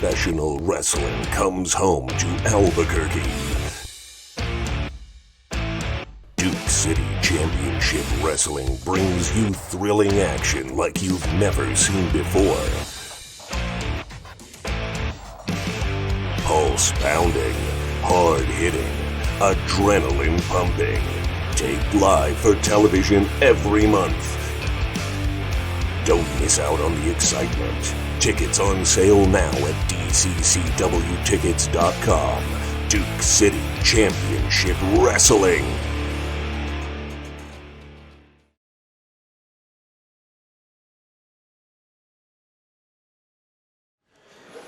professional wrestling comes home to Albuquerque. Duke City Championship Wrestling brings you thrilling action like you've never seen before. Pulse pounding, hard hitting, adrenaline pumping. Taped live for television every month. Don't miss out on the excitement. Tickets on sale now at DCCWtickets.com. Duke City Championship Wrestling.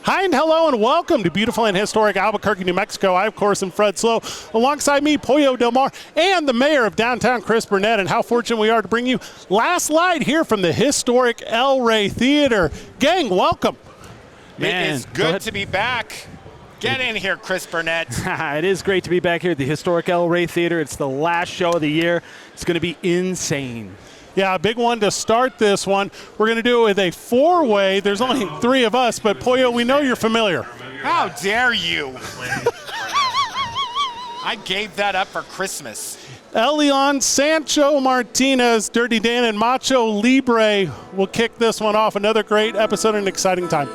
Hi and hello and welcome to beautiful and historic Albuquerque, New Mexico. I, of course, am Fred Slow. Alongside me, Pollo Del Mar, and the mayor of downtown, Chris Burnett. And how fortunate we are to bring you Last Light here from the historic El Rey Theater. Gang, welcome. Man, it is good to be back. Get in here, Chris Burnett. It is great to be back here at the historic El Rey Theater. It's the last show of the year. It's going to be insane. Yeah, a big one to start this one. We're going to do it with a four-way. There's only three of us, but Pollo, we know you're familiar. How dare you? I gave that up for Christmas. León, Sancho Martinez, Dirty Dan, and Macho Libre will kick this one off. Another great episode and exciting time.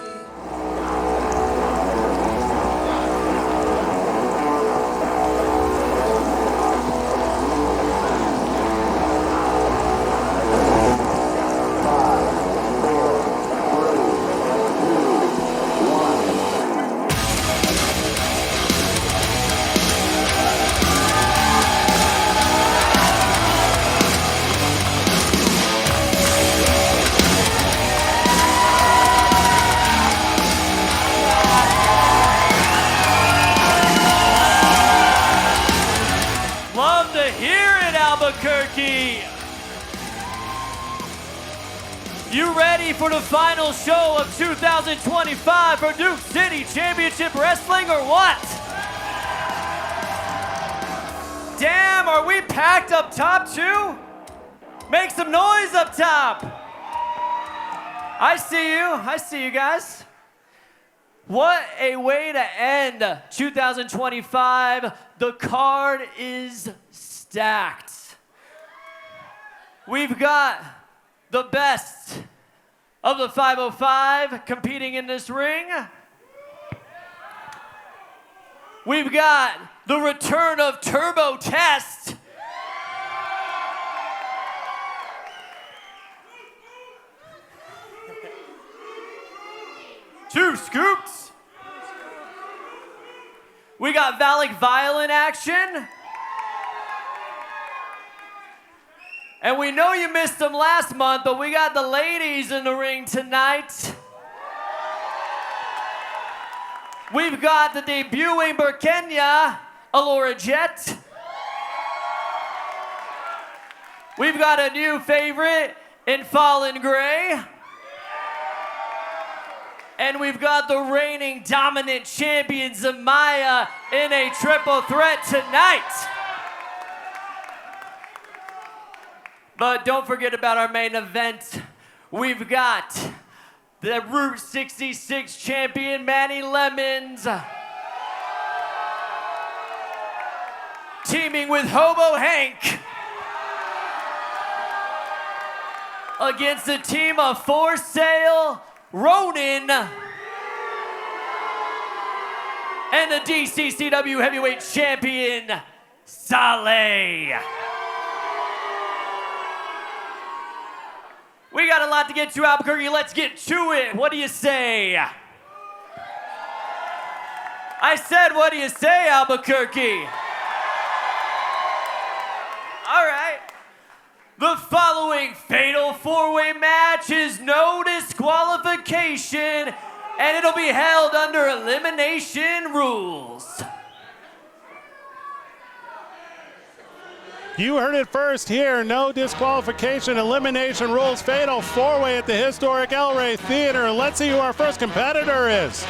You ready for the final show of 2025 for Duke City Championship Wrestling or what? Damn, are we packed up top too? Make some noise up top. I see you guys. What a way to end 2025. The card is stacked. We've got the best of the 505 competing in this ring. We've got the return of Turbo Test. Two scoops. We got Valak Violent action. And we know you missed them last month, but we got the ladies in the ring tonight. We've got the debuting Burkenya, Alora Jet. We've got a new favorite in Fallen Gray. And we've got the reigning dominant champion, Zamaya, in a triple threat tonight. But don't forget about our main event. We've got the Route 66 champion, Manny Lemons, teaming with Hobo Hank against the team of For Sale, Ronin, and the DCCW heavyweight champion, Saleh. We got a lot to get to, Albuquerque. Let's get to it. What do you say? I said, what do you say, Albuquerque? All right. The following fatal four-way match is no disqualification, and it'll be held under elimination rules. You heard it first here. No disqualification, elimination rules, fatal four-way at the historic El Rey Theater. Let's see who our first competitor is.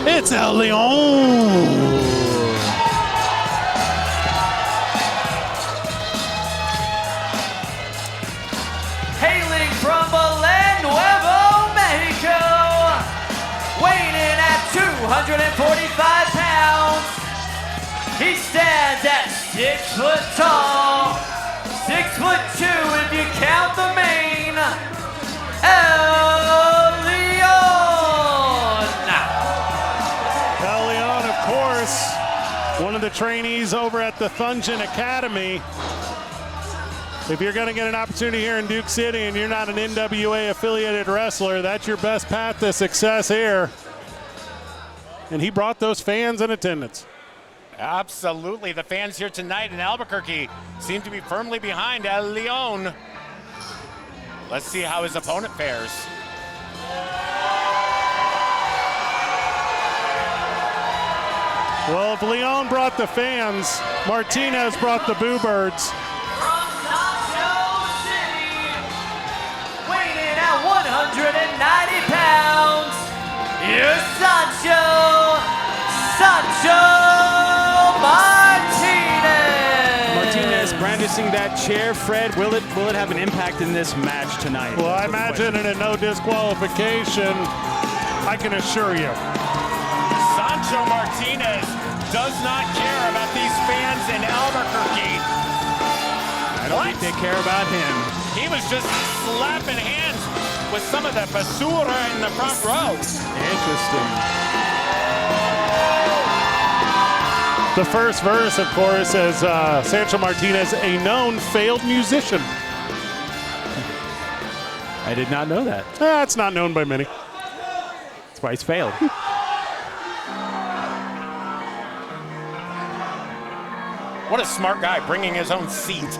It's El León. Hailing from Belen, Nuevo Mexico. 6 foot tall, 6 foot 2 if you count the mane, El León. El León, of course, one of the trainees over at the Thundgeon Academy. If you're going to get an opportunity here in Duke City and you're not an NWA affiliated wrestler, that's your best path to success here. And he brought those fans in attendance. Absolutely. The fans here tonight in Albuquerque seem to be firmly behind El León. Let's see how his opponent fares. Well, if León brought the fans, Martinez brought the Boo Birds. From Sancho City, weighing in at 190 pounds, here's Sancho Martinez. Martinez brandishing that chair. Fred, will it have an impact in this match tonight? Well, I imagine in a no disqualification, I can assure you. Sancho Martinez does not care about these fans in Albuquerque. I don't think they care about him. He was just slapping hands with some of the basura in the front row. Interesting. The first verse, of course, is Sancho Martinez, a known failed musician. I did not know that. That's not known by many. That's why he's failed. What a smart guy, bringing his own seat.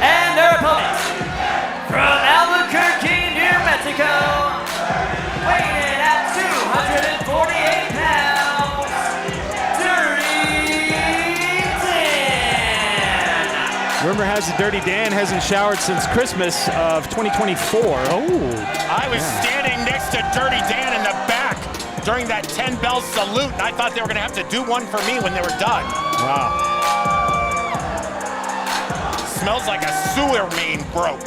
And their opponent, from Albuquerque, New Mexico, weighing in at 248 pounds, Dirty Dan. Rumor has it Dirty Dan hasn't showered since Christmas of 2024. I was standing next to Dirty Dan in the back during that 10-bell salute, and I thought they were going to have to do one for me when they were done. Wow. Smells like a sewer main broke.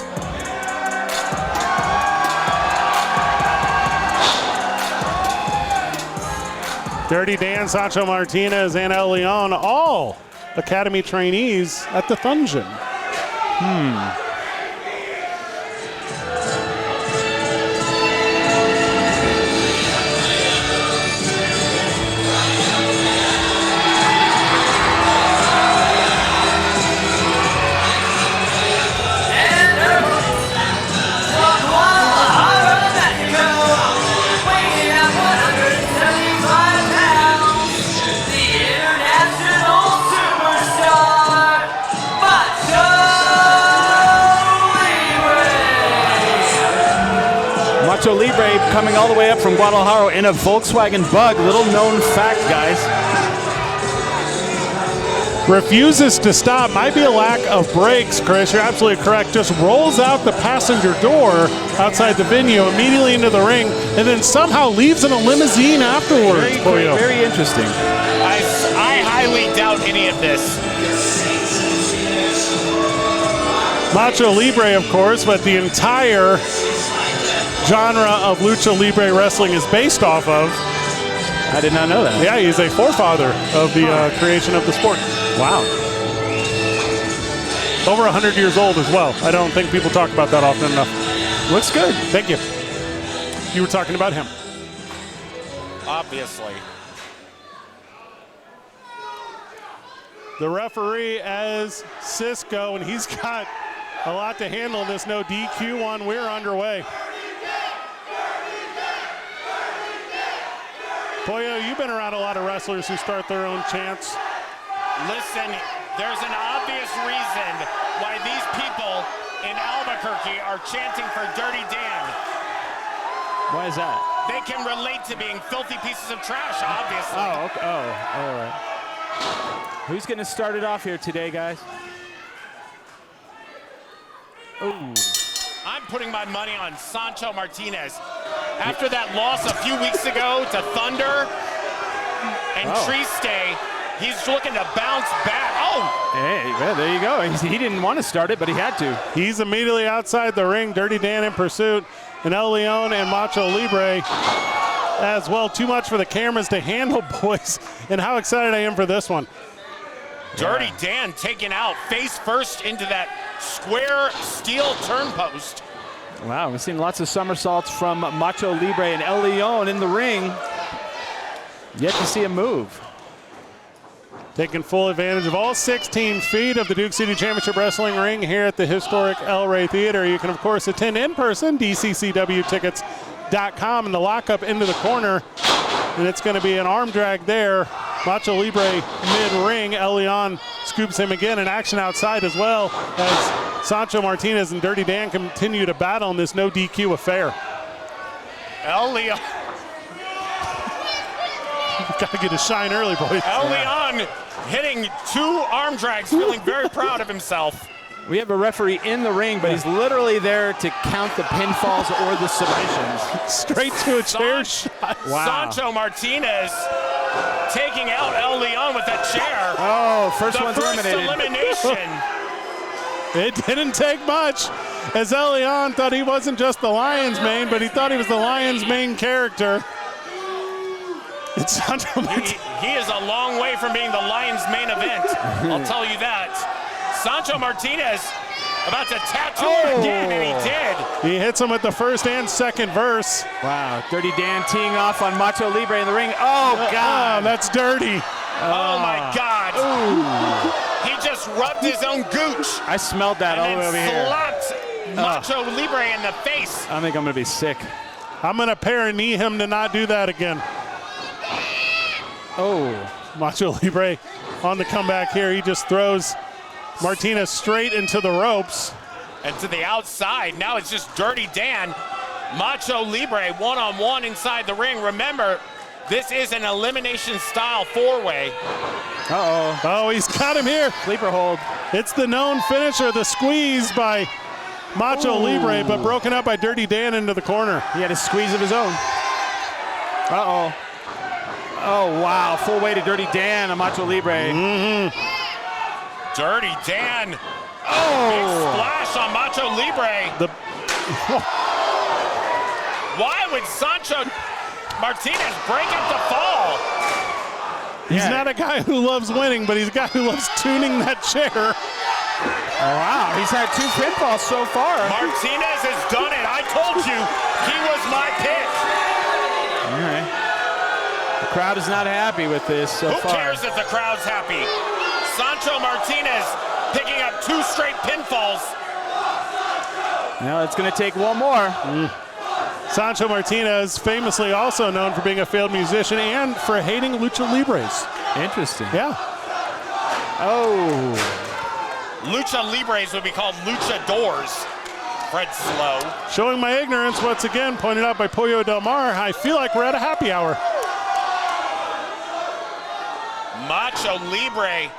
Dirty Dan, Sancho Martinez, and El León, all Academy trainees at the Thundgeon. And their opponent, from Guadalajara, Mexico, weighing in at 175 pounds, the international superstar, Macho Libre. Macho Libre coming all the way up from Guadalajara in a Volkswagen Bug. Little known fact, guys. Refuses to stop. Might be a lack of brakes, Chris. You're absolutely correct. Just rolls out the passenger door outside the venue, immediately into the ring, and then somehow leaves in a limousine afterwards. Very interesting. I highly doubt any of this. Macho Libre, of course, but the entire genre of Lucha Libre wrestling is based off of. I did not know that. Yeah, he's a forefather of the creation of the sport. Wow. Over 100 years old as well. I don't think people talk about that often enough. Looks good. Thank you. You were talking about him. Obviously. The referee as Cisco, and he's got a lot to handle in this no DQ one. We're underway. Pollo, you've been around a lot of wrestlers who start their own chants. Listen, there's an obvious reason why these people in Albuquerque are chanting for Dirty Dan. Why is that? They can relate to being filthy pieces of trash, obviously. Oh, okay. Oh, all right. Who's going to start it off here today, guys? Ooh. I'm putting my money on Sancho Martinez. After that loss a few weeks ago to Thunder and Triste, He's looking to bounce back. Oh! Hey, well, there you go. He didn't want to start it, but he had to. He's immediately outside the ring. Dirty Dan in pursuit. And El León and Macho Libre as well. Too much for the cameras to handle, boys. And how excited I am for this one. Dirty Dan taken out face first into that square steel turn post. Wow, we've seen lots of somersaults from Macho Libre and El León in the ring. Yet to see a move. Taking full advantage of all 16 feet of the Duke City Championship Wrestling ring here at the historic El Rey Theater. You can, of course, attend in person, DCCWtickets.com, and the lockup into the corner. And it's going to be an arm drag there. Macho Libre mid-ring. El León scoops him again, and action outside as well as Sancho Martinez and Dirty Dan continue to battle in this no DQ affair. El León. Got to get a shine early, boys. El León hitting 2 arm drags, feeling very proud of himself. We have a referee in the ring, but he's literally there to count the pinfalls or the submissions. Straight to a chair shot. Wow. Sancho Martinez taking out El León with that chair. Oh, first one's first eliminated. elimination. It didn't take much, as El León thought he wasn't just the Lion's mane, but he thought he was the Lion's main character. It's Sancho Martinez. He is a long way from being the Lions' main event. I'll tell you that. Sancho Martinez about to tattoo him again, and he did. He hits him with the first and second verse. Wow, Dirty Dan teeing off on Macho Libre in the ring. Oh, God. Oh, that's dirty. Oh, my God. Ooh. He just rubbed his own gooch. I smelled that all the way over and here. slapped Macho Libre in the face. I think I'm going to be sick. I'm going to para-knee him to not do that again. Oh. Macho Libre on the comeback here. He just throws Martinez straight into the ropes. And to the outside. Now it's just Dirty Dan. Macho Libre one-on-one inside the ring. Remember, this is an elimination style 4-way. Uh-oh. Oh, he's got him here. Sleeper hold. It's the known finisher, the squeeze by Macho Libre, but broken up by Dirty Dan into the corner. He had a squeeze of his own. Uh-oh. Oh, wow. Full way to Dirty Dan on Macho Libre. Dirty Dan. Oh. Big splash on Macho Libre. Why would Sancho Martinez break up the fall? He's not a guy who loves winning, but he's a guy who loves tuning that chair. Oh, wow. He's had 2 pinfalls so far. Martinez has done it. I told you he was my pick. All right. The crowd is not happy with this so far. Who cares if the crowd's happy? Sancho Martinez picking up 2 straight pinfalls. Now it's going to take one more. Sancho Martinez, famously also known for being a failed musician and for hating lucha libres. Interesting. Yeah. Oh. Lucha Libres would be called luchadors. Fred Slow. Showing my ignorance once again, pointed out by Pollo Del Mar. I feel like we're at a happy hour. Macho Libre.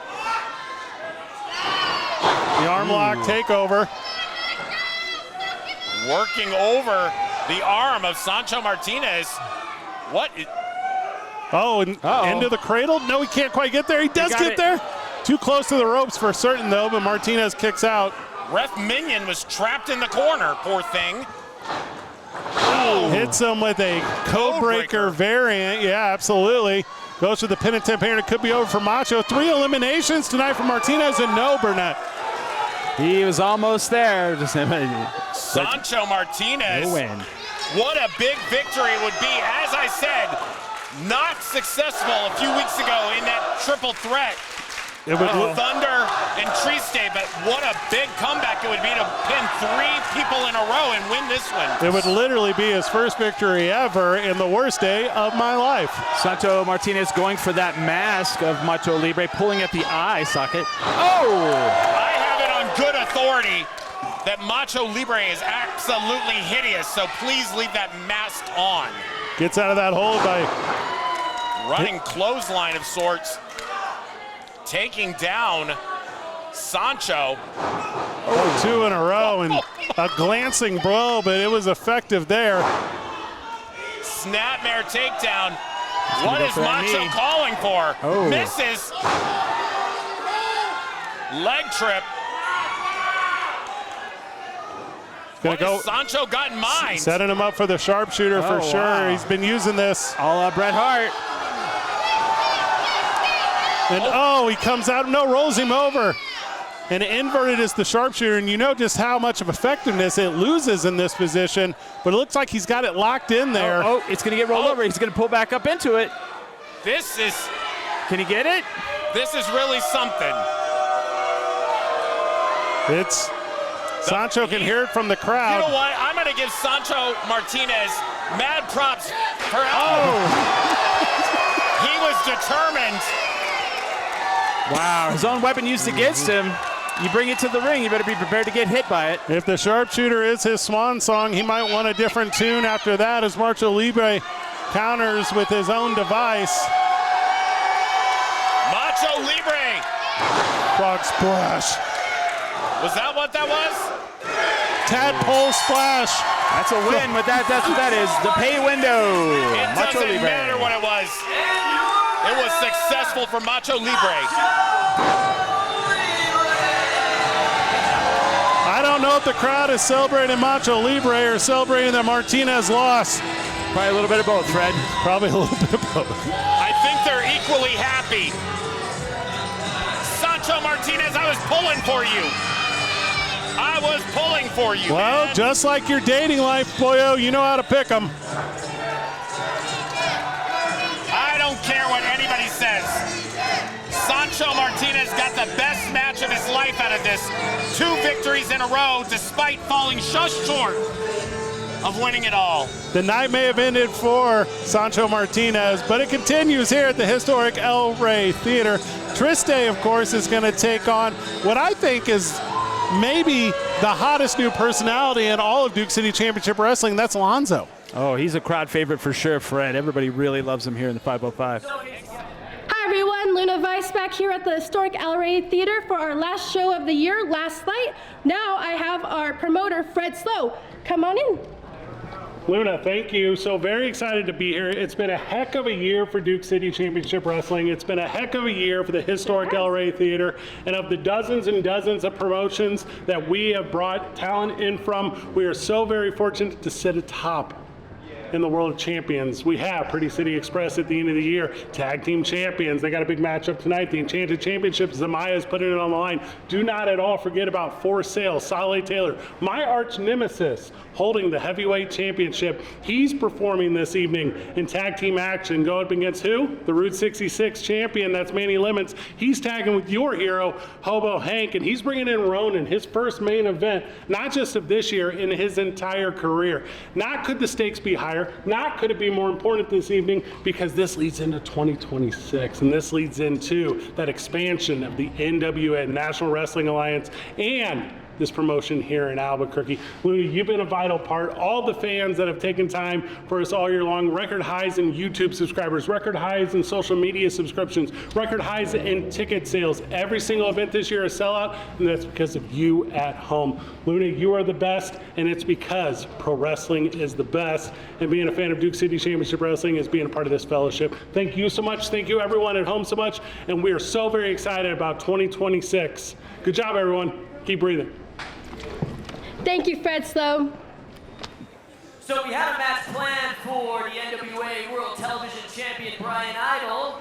The arm lock takeover. Working over the arm of Sancho Martinez. What? Oh, and into the cradle? No, he can't quite get there. He does get there. Too close to the ropes for certain, though, but Martinez kicks out. Ref Minion was trapped in the corner, poor thing. Oh. Hits him with a codebreaker variant. Yeah, absolutely. Goes to the pin attempt here, and it could be over for Macho. 3 eliminations tonight for Martinez, and no, Burnett. He was almost there. Sancho Martinez. No win. What a big victory it would be. As I said, not successful a few weeks ago in that triple threat. It would Thunder and Triste, but what a big comeback it would be to pin 3 people in a row and win this one. It would literally be his first victory ever in the worst day of my life. Sancho Martinez going for that mask of Macho Libre, pulling at the eye socket. Oh! I have it on good authority that Macho Libre is absolutely hideous, so please leave that mask on. Gets out of that hold by running clothesline of sorts. Taking down Sancho. Oh, 2 in a row and a glancing blow, but it was effective there. Snapmare takedown. What is Macho calling for? Oh. Misses. Leg trip. What has Sancho got in mind? Setting him up for the sharpshooter for sure. Wow. He's been using this. All Bret Hart. And he comes out, rolls him over. And inverted is the sharpshooter, and you know just how much of effectiveness it loses in this position, but it looks like he's got it locked in there. It's going to get rolled over. He's going to pull back up into it. This is... Can he get it? This is really something. It's... Sancho can hear it from the crowd. You know what? I'm going to give Sancho Martinez mad props for he was determined. Wow, his own weapon used against him. You bring it to the ring, you better be prepared to get hit by it. If the sharpshooter is his swan song, he might want a different tune after that as Macho Libre counters with his own device. Macho Libre. Frog splash. Was that what that was? Tadpole splash. That's a win, but that's what that is. The pay window. It Macho doesn't Libre. matter what it was. It was successful for Macho Libre. I don't know if the crowd is celebrating Macho Libre or celebrating that Martinez lost. Probably a little bit of both, Fred. Probably a little bit of both. I think they're equally happy. Sancho Martinez, I was pulling for you. I was pulling for you, Well, man. just like your dating life, boyo, you know how to pick them. I don't care what anybody says. Sancho Martinez got the best match of his life out of this. 2 victories in a row, despite falling just short of winning it all. The night may have ended for Sancho Martinez, but it continues here at the historic El Rey Theater. Triste, of course, is going to take on what I think is maybe the hottest new personality in all of Duke City Championship Wrestling. That's Lonzo. Oh, he's a crowd favorite for sure, Fred. Everybody really loves him here in the 505. Hi everyone, Luna Vice back here at the historic El Rey Theater for our last show of the year, last night. Now I have our promoter, Fred Slow. Come on in. Luna, thank you. So very excited to be here. It's been a heck of a year for Duke City Championship Wrestling. It's been a heck of a year for the historic El Rey Theater. And of the dozens and dozens of promotions that we have brought talent in from, we are so very fortunate to sit atop in the world of champions. We have Pretty City Express at the end of the year, tag team champions. They got a big matchup tonight. The Enchanted Championship, Zamaya's putting it on the line. Do not at all forget about For Sale, Saleh Taylor, my arch nemesis, holding the heavyweight championship. He's performing this evening in tag team action, going up against who? The Route 66 champion, that's Manny Lemons. He's tagging with your hero, Hobo Hank, and he's bringing in Ronan, his first main event, not just of this year, in his entire career. Not could the stakes be higher, not could it be more important this evening, because this leads into 2026, and this leads into that expansion of the NWA, National Wrestling Alliance, and this promotion here in Albuquerque. Luna, you've been a vital part. All the fans that have taken time for us all year long, record highs in YouTube subscribers, record highs in social media subscriptions, record highs in ticket sales. Every single event this year is sellout, and that's because of you at home. Luna, you are the best, and it's because pro wrestling is the best, and being a fan of Duke City Championship Wrestling is being a part of this fellowship. Thank you so much. Thank you everyone at home so much, and we are so very excited about 2026. Good job, everyone. Keep breathing. Thank you, Fred Slow. So we had a match planned for the NWA World Television Champion Bryan Idol.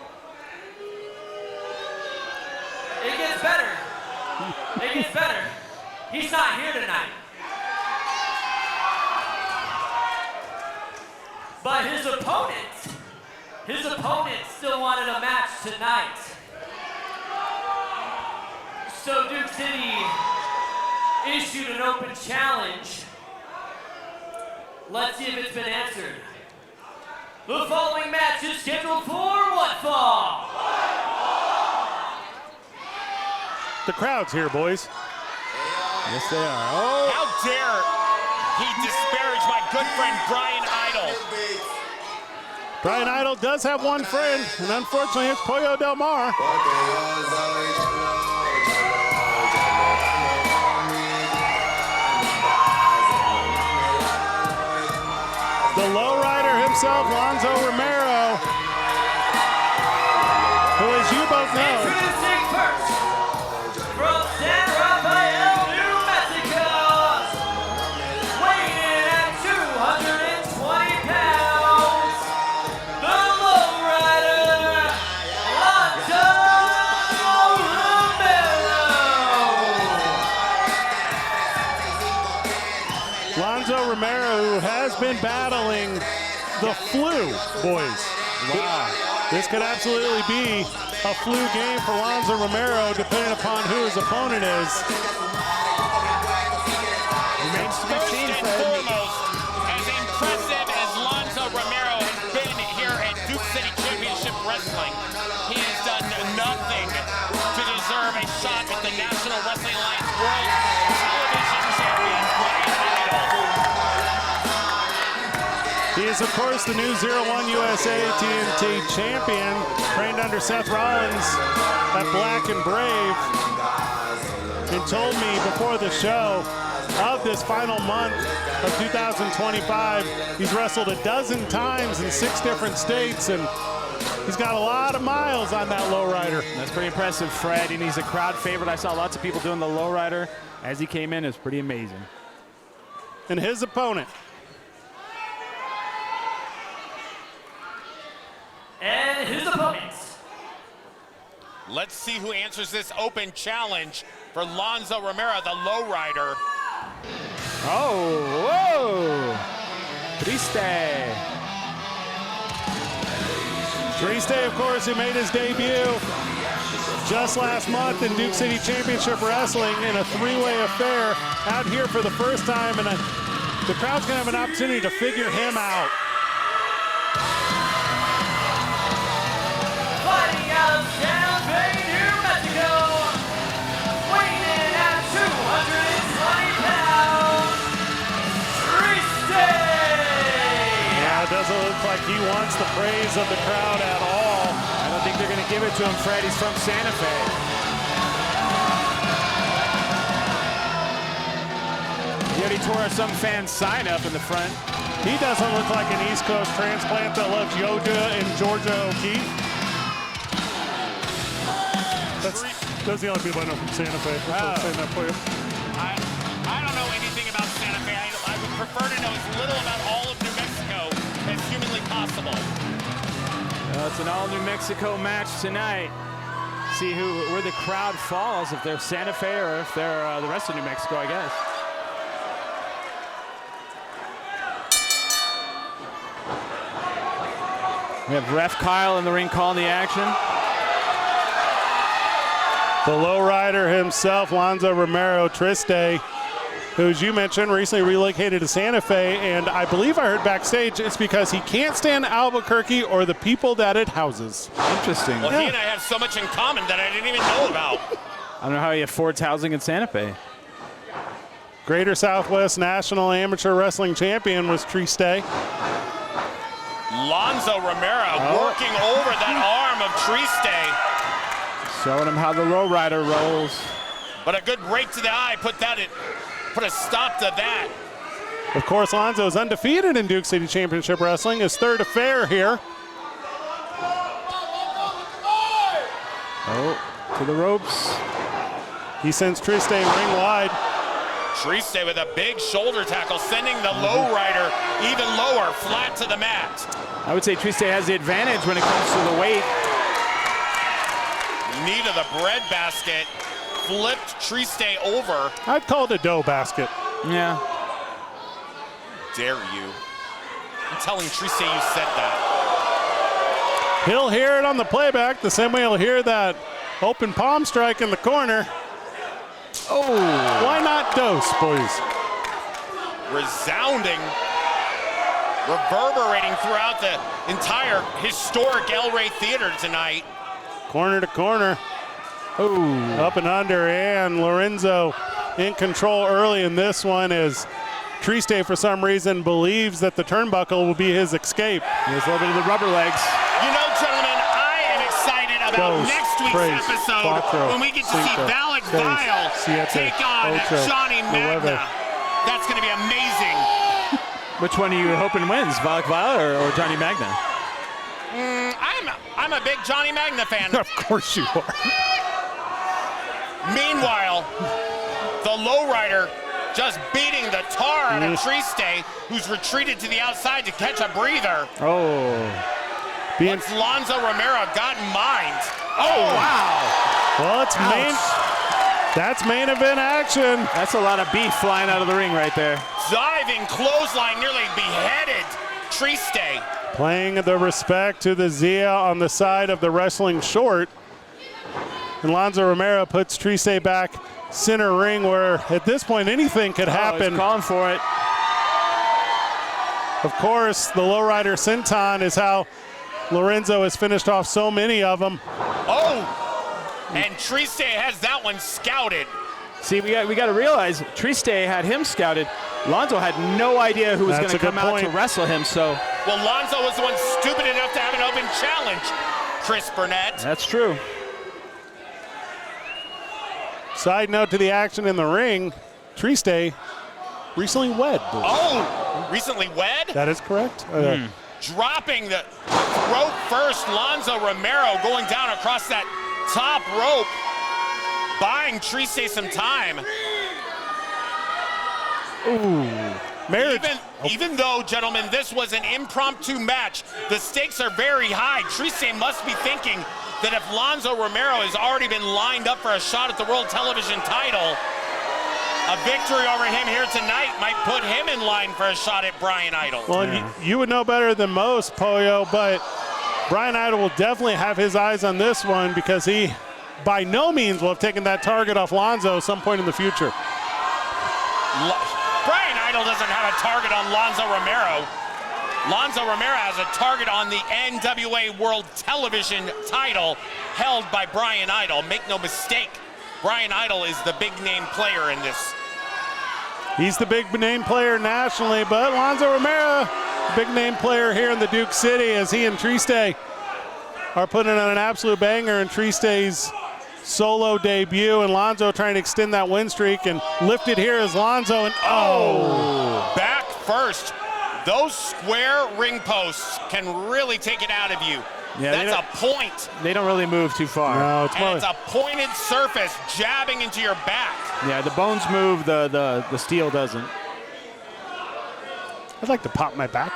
It gets better. It gets better. He's not here tonight. But his opponent still wanted a match tonight. So Duke City issued an open challenge. Let's see if it's been answered. The following match is scheduled for what fall? The crowd's here, boys. Yes, they are. Oh, How dare he disparage my good friend Bryan Idol? Bryan Idol does have one friend, and unfortunately it's Pollo Del Mar. The lowrider himself, Lonzo Romero. both know. Introducing first, from San Rafael, New Mexico, weighing in at 220 pounds, the lowrider, Lonzo Romero. Lonzo Romero, who has been battling the flu, boys. Wow. This could absolutely be a flu game for Lonzo Romero, depending upon who his opponent is. Remains to be First seen, and Fred. foremost, as impressive as Lonzo Romero has been here at Duke City Championship Wrestling, he has done nothing to deserve a shot at the National Wrestling Alliance World Television Champion, Bryan Idol. He is, of course, the new 01 USA TNT champion, trained under Seth Rollins at Black and Brave, and told me before the show of this final month of 2025, he's wrestled a dozen times in 6 different states, and he's got a lot of miles on that lowrider. That's pretty impressive, Fred, and he's a crowd favorite. I saw lots of people doing the lowrider as he came in. It was pretty amazing. And his opponent, And his opponents. Let's see who answers this open challenge for Lonzo Romero, the lowrider. Oh, whoa! Triste. Triste, of course, who made his debut just last month in Duke City Championship Wrestling in a 3-way affair out here for the first time, and the crowd's gonna have an opportunity to figure him out. Fighting out of San Fe, New Mexico, weighing in at 220 pounds, Triste. Yeah, it doesn't look like he wants the praise of the crowd at all. I don't think they're going to give it to him, Fred. He's from Santa Fe. He already tore some fan sign up in the front. He doesn't look like an East Coast transplant that loves yoga and Georgia O'Keeffe. Those are the only people I know from Santa Fe. I'm saying that for you. I don't know anything about Santa Fe. I would prefer to know as little about all of New Mexico as humanly possible. It's an all New Mexico match tonight. See where the crowd falls, if they're Santa Fe or if they're the rest of New Mexico, I guess. We have Ref Kyle in the ring calling the action. The lowrider himself, Lonzo Romero, Triste, who, as you mentioned, recently relocated to Santa Fe, and I believe I heard backstage it's because he can't stand Albuquerque or the people that it houses. Interesting. Well, he and I have so much in common that I didn't even know about. I don't know how he affords housing in Santa Fe. Greater Southwest National Amateur Wrestling Champion was Triste. Lonzo Romero working over that arm of Triste. Showing him how the lowrider rolls. But a good rake to the eye put a stop to that. Of course, Lonzo is undefeated in Duke City Championship Wrestling, his 3rd affair here. Oh, to the ropes. He sends Triste ring wide. Triste with a big shoulder tackle, sending the lowrider even lower, flat to the mat. I would say Triste has the advantage when it comes to the weight. Knee to the bread basket, flipped Triste over. I'd call it a dough basket. Yeah. Dare you? I'm telling Triste you said that. He'll hear it on the playback the same way he'll hear that open palm strike in the corner. Oh. Why not dose, boys? Resounding, reverberating throughout the entire historic El Rey Theater tonight. Corner to corner. Oh. Up and under, and Lorenzo in control early in this one as Triste, for some reason, believes that the turnbuckle will be his escape. There's a little bit of the rubber legs. You know, gentlemen, I am excited about next week's episode when we get to see Valak Vile take on Johnny Magna. That's going to be amazing. Which one are you hoping wins, Valak Vile or Johnny Magna? I'm a big Johnny Magna fan. Of course you are. Meanwhile, the lowrider just beating the tar out of Triste, who's retreated to the outside to catch a breather. Oh. Once Lonzo Romero got in mind. Oh, wow. Well, it's that's main event action. That's a lot of beef flying out of the ring right there. Diving clothesline, nearly beheaded Triste. Playing the respect to the Zia on the side of the wrestling short. And Lonzo Romero puts Triste back center ring, where at this point anything could happen. He's calling for it. Of course, the lowrider senton is how Lorenzo has finished off so many of them. Oh, and Triste has that one scouted. See, we got to realize Triste had him scouted. Lonzo had no idea who was going to come out to wrestle him. So, well, Lonzo was the one stupid enough to have an open challenge. Chris Burnett. That's true. Side note to the action in the ring, Triste recently wed. Oh, recently wed? That is correct. Dropping the rope first, Lonzo Romero going down across that top rope, buying Triste some time. Ooh. Marriage. Even though, gentlemen, this was an impromptu match, the stakes are very high. Triste must be thinking that if Lonzo Romero has already been lined up for a shot at the World Television title, a victory over him here tonight might put him in line for a shot at Bryan Idol. Well, you would know better than most, Pollo, but Bryan Idol will definitely have his eyes on this one, because he by no means will have taken that target off Lonzo some point in the future. Bryan Idol doesn't have a target on Lonzo Romero. Lonzo Romero has a target on the NWA World Television title held by Bryan Idol. Make no mistake, Bryan Idol is the big name player in this. He's the big name player nationally, but Lonzo Romero, big name player here in the Duke City, as he and Triste are putting on an absolute banger in Triste's solo debut, and Lonzo trying to extend that win streak, and lifted here is Lonzo, and back first. Those square ring posts can really take it out of you. Yeah, that's a point. They don't really move too far. No, it's a pointed surface jabbing into your back. Yeah, the bones move, the steel doesn't. I'd like to pop my back.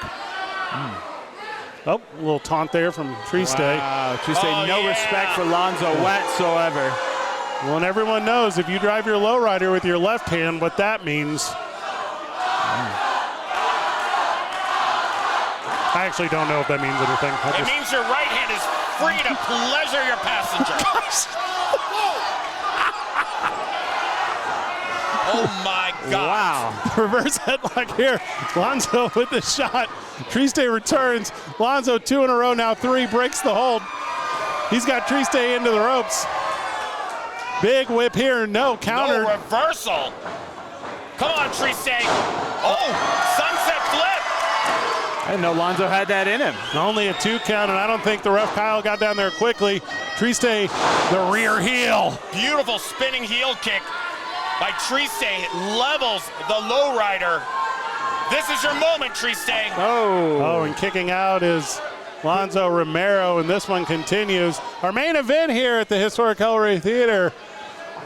Oh, a little taunt there from Triste. Wow, Triste, no respect for Lonzo whatsoever. Well, and everyone knows if you drive your lowrider with your left hand, what that means. I actually don't know if that means anything. It means your right hand is free to pleasure your passenger. Oh my God. Wow. Reverse headlock here. Lonzo with the shot. Triste returns. Lonzo 2 in a row, now 3, breaks the hold. He's got Triste into the ropes. Big whip here, no counter. No reversal. Come on, Triste. Oh, sunset flip. I didn't know Lonzo had that in him. Only a 2 count, and I don't think the ref Kyle got down there quickly. Triste, the rear heel. Beautiful spinning heel kick by Triste, levels the lowrider. This is your moment, Triste. Oh, and kicking out is Lonzo Romero, and this one continues. Our main event here at the historic El Rey Theater,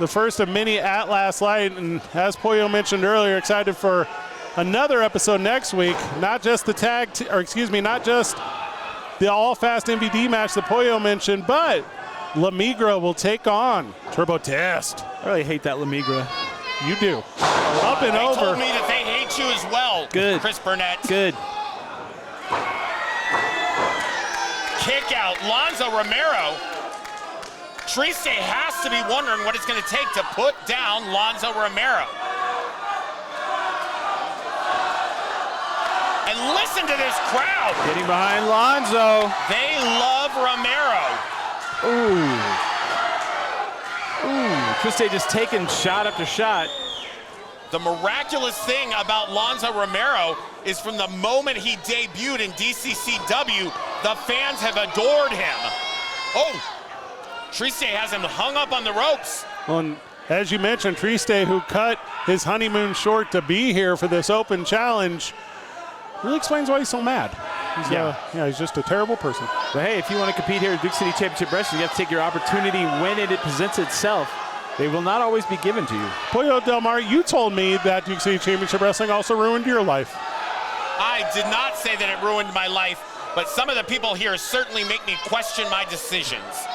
the first of many at Last Light, and as Pollo mentioned earlier, excited for another episode next week. Not just the not just the All Fast MVD match that Pollo mentioned, but La Migra will take on Turbo Test. I really hate that La Migra. You do. Up and over. They told me that they hate you as well. Good. Chris Burnett. Good. Kick out, Lonzo Romero. Triste has to be wondering what it's going to take to put down Lonzo Romero. And listen to this crowd. Getting behind Lonzo. They love Romero. Triste just taking shot after shot. The miraculous thing about Lonzo Romero is from the moment he debuted in DCCW, the fans have adored him. Oh, Triste has him hung up on the ropes. Well, and as you mentioned, Triste, who cut his honeymoon short to be here for this open challenge, really explains why he's so mad. He's just a terrible person. But hey, if you want to compete here at Duke City Championship Wrestling, you have to take your opportunity when it presents itself. They will not always be given to you. Pollo Del Mar, you told me that Duke City Championship Wrestling also ruined your life. I did not say that it ruined my life, but some of the people here certainly make me question my decisions.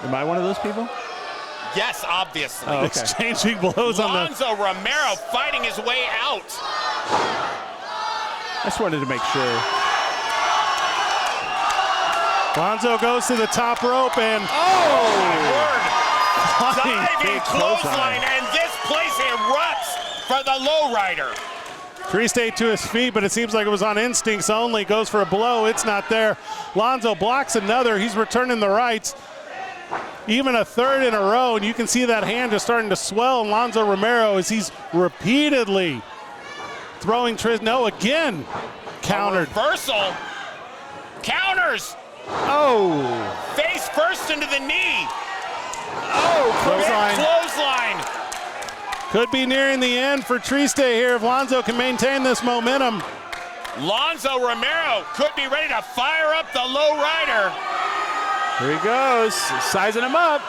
Am I one of those people? Yes, obviously. Oh, okay. Exchanging blows on the... Lonzo Romero fighting his way out. I just wanted to make sure. Lonzo goes to the top rope and... Oh, my word. Flying Diving clothesline, and this place erupts for the lowrider. Triste to his feet, but it seems like it was on instincts only. Goes for a blow. It's not there. Lonzo blocks another. He's returning the rights. Even a third in a row, and you can see that hand just starting to swell. And Lonzo Romero, as he's repeatedly throwing Triste. No, again. Countered. A reversal. Counters. Oh. Face first into the knee. Oh, Clothesline. Could be nearing the end for Triste here if Lonzo can maintain this momentum. Lonzo Romero could be ready to fire up the low rider. Here he goes, sizing him up.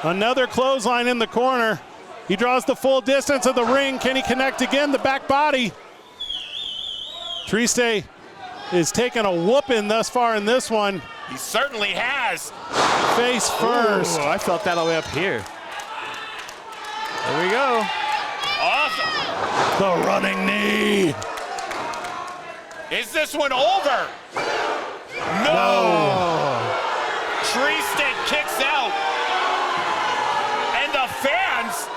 Another clothesline in the corner. He draws the full distance of the ring. Can he connect again? The back body. Triste is taking a whooping thus far in this one. He certainly has. Face first. Ooh, I felt that all the way up here. There we go. Awesome. The running knee. Is this one over? No. Triste kicks out. And the fans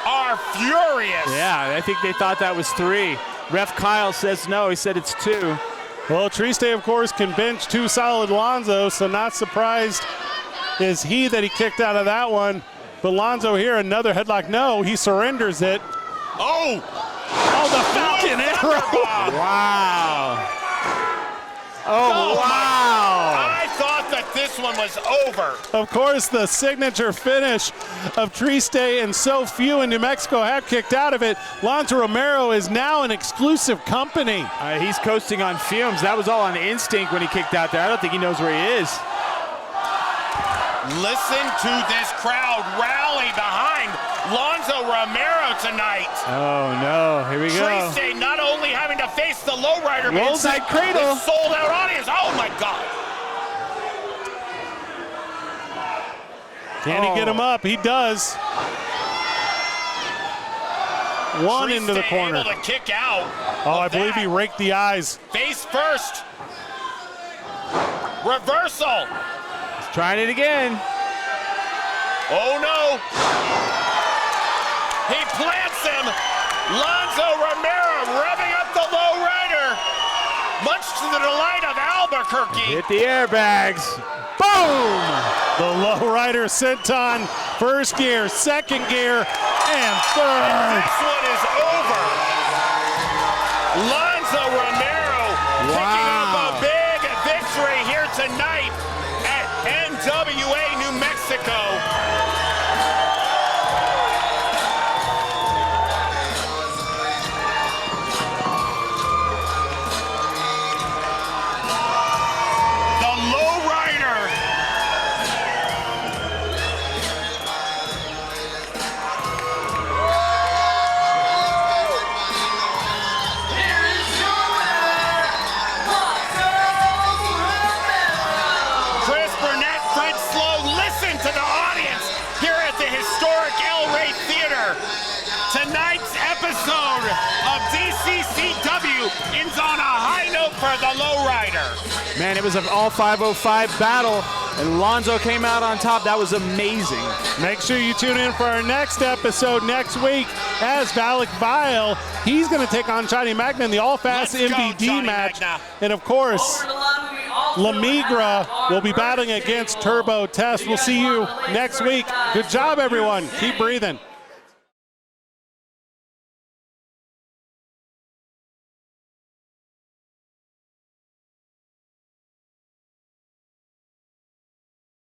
are furious. Yeah, I think they thought that was 3. Ref Kyle says no, he said it's 2. Well, Triste, of course, can bench 2 solid Lonzo, so not surprised is he that he kicked out of that one. But Lonzo here, another headlock. No, he surrenders it. Oh, the Falcon Arrow. Wow. Oh, wow. I thought that this one was over. Of course, the signature finish of Triste, and so few in New Mexico have kicked out of it. Lonzo Romero is now an exclusive company. He's coasting on fumes. That was all on instinct when he kicked out there. I don't think he knows where he is. Listen to this crowd rally behind Lonzo Romero tonight. Oh, no. Here we go. Triste not only having to face the lowrider, but Rollside cradle. Sold-out audience. Oh, my God. Can he get him up? He does. One Triste into the corner. able to kick out. Oh, I believe he raked the eyes. Face first. Reversal. He's trying it again. Oh, no. He plants him. Lonzo Romero revving up the lowrider, much to the delight of Albuquerque. Hit the airbags. Boom! The lowrider senton, first gear, second gear, and third. This one is over. Lonzo Romero picking up a big victory here tonight at NWA New Mexico. Tonight's episode of DCCW ends on a high note for the lowrider. Man, it was an all 505 battle, and Lonzo came out on top. That was amazing. Make sure you tune in for our next episode next week as Valak Vile. He's going to take on Johnny Magna in the all-fast MVD match. Magna. And, of course, La Migra will be battling against Turbo Test. We'll see you next week. Good job, everyone. Keep breathing.